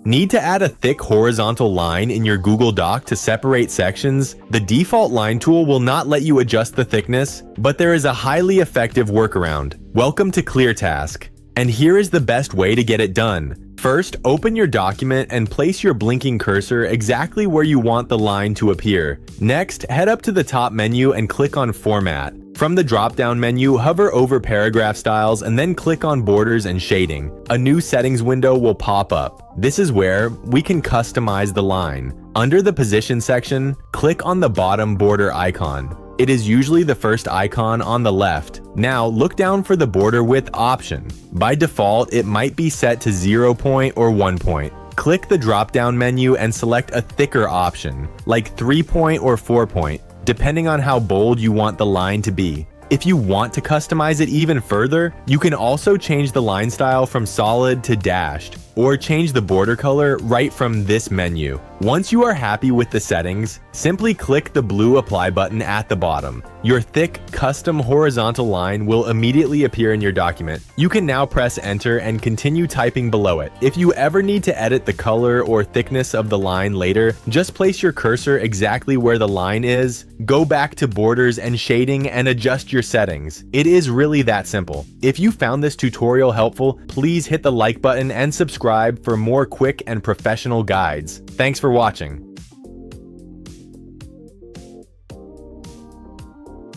Need to add a thick horizontal line in your Google Doc to separate sections? The default line tool will not let you adjust the thickness, but there is a highly effective workaround. Welcome to ClearTask, and here is the best way to get it done. First, open your document and place your blinking cursor exactly where you want the line to appear. Next, head up to the top menu and click on Format. From the drop-down menu, hover over Paragraph Styles and then click on Borders and Shading. A new settings window will pop up. This is where we can customize the line. Under the Position section, click on the bottom border icon. It is usually the first icon on the left. Now, look down for the border width option. By default, it might be set to 0 point or 1 point. Click the drop-down menu and select a thicker option, like 3 point or 4 point, depending on how bold you want the line to be. If you want to customize it even further, you can also change the line style from solid to dashed, or change the border color right from this menu. Once you are happy with the settings, simply click the blue apply button at the bottom. Your thick, custom horizontal line will immediately appear in your document. You can now press enter and continue typing below it. If you ever need to edit the color or thickness of the line later, just place your cursor exactly where the line is, go back to borders and shading and adjust your settings. It is really that simple. If you found this tutorial helpful, please hit the like button and subscribe for more quick and professional guides. Thanks for watching.